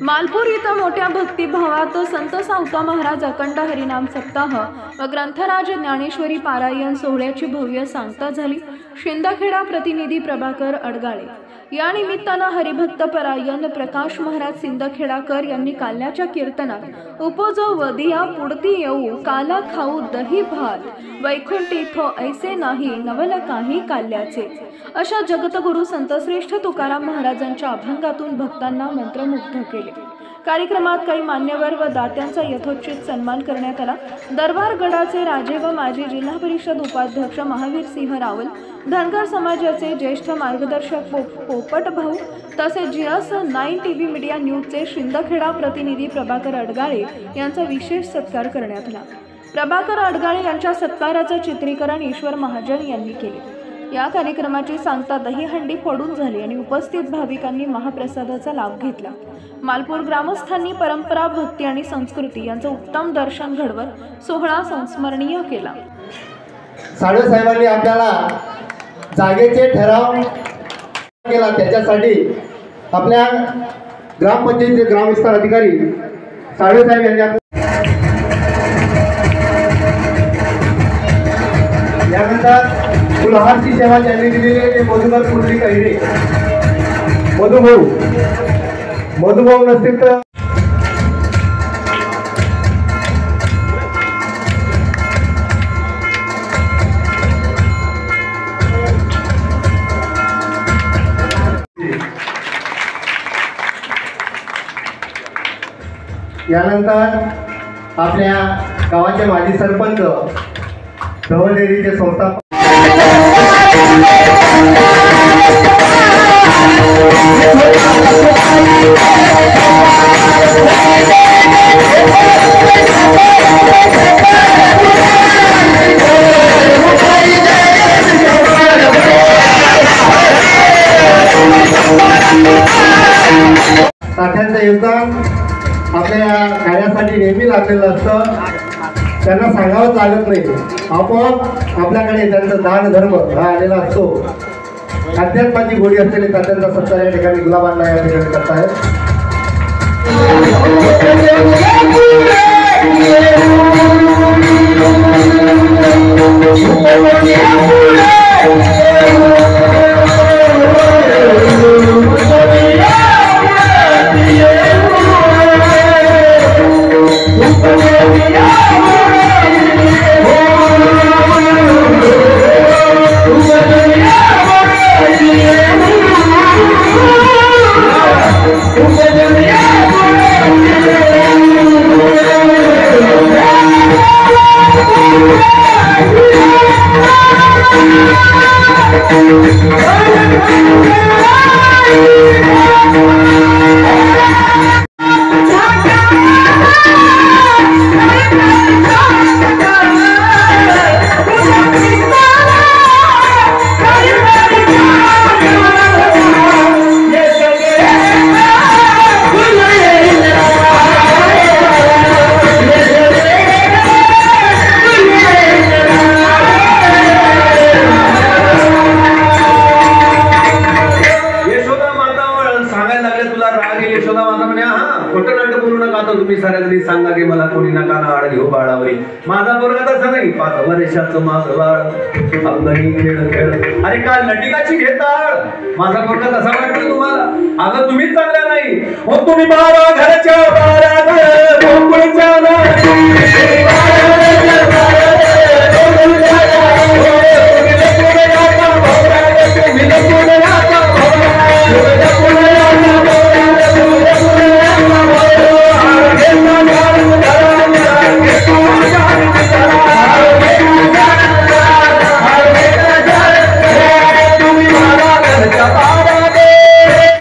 मालपूर इथं मोठ्या भक्तिभावात संत सावता महाराज अखंड हरिनाम सप्ताह व ग्रंथराज ज्ञानेश्वरी पारायण सोहळ्याची भव्य सांगता झाली। शिंदखेडा प्रतिनिधी प्रभाकर अडगाळे या निमित्तानं हरिभक्त परायण प्रकाश महाराज सिंदखेडाकर यांनी काल्याच्या कीर्तनात उपजो वधिया पुढती येऊ काला खाऊ दही भात वैकुंठी थो ऐसे नाही नवल काही काल्याचे अशा जगतगुरु संतश्रेष्ठ तुकाराम महाराजांच्या अभंगातून भक्तांना मंत्रमुग्ध केले। कार्यक्रमात काही मान्यवर व दात्यांचा यथोचित सन्मान करण्यात आला। दरबार गडाचे राजे व माजी जिल्हा परिषद उपाध्यक्ष महावीर सिंह रावल, धनगर समाजाचे ज्येष्ठ मार्गदर्शक पोपट भाऊ तसेच GS9 TV मीडिया न्यूजचे शिंदखेडा प्रतिनिधी प्रभाकर अडगाळे यांचा विशेष सत्कार करण्यात आला। प्रभाकर अडगाळे यांच्या सत्काराचे चित्रीकरण ईश्वर महाजन यांनी केले। या कार्यक्रमाची सांगता दहीहंडी फोडून झाली आणि उपस्थित भाविकांनी महाप्रसादाचा लाभ घेतला। मालपूर ग्रामस्थांनी परंपरा, भक्ती आणि संस्कृती यांचं उत्तम दर्शन घडवत सोहळा संस्मरणीय केला। साडे साहेबांनी आपल्याला जागेचे ठराव केला, त्याच्यासाठी आपल्या ग्रामपंचायतीचे ग्रामविस्तार अधिकारी साडे साहेब यांनी यानंतर फुलहारची सेवा त्यांनी दिलेली मधुकर कुर्ली कैरे मधुभाऊ नसतील तर यानंतर आपल्या गावाचे माजी सरपंच धवल डेअरीचे संस्थापक तात्यांचं योगदान आपल्या कार्यासाठी नेहमी लागलेलं असतं, त्यांना सांगावंच लागत नाही, आपोआप आपल्याकडे त्यांचं दान धर्म हा आलेला असतो। अध्यात्माची गोडी असलेले तात्यांचा सत्कार या ठिकाणी गुलाबांना या ठिकाणी करतायत। तुम्ही साऱ्यांनी सांगा की मला कोणी नका नाड घेऊ बाळावरी, माझा पोरगा तसा नाही, 5 वर्षाचं माझं बाळ अंगणी खेळ खेळ, अरे काय नटिकाची घेताळ, माझा पोरगा तसा वाटतो तुम्हाला? अगं तुम्हीच चांगल्या नाही हो, तुम्ही बाबा घराच्या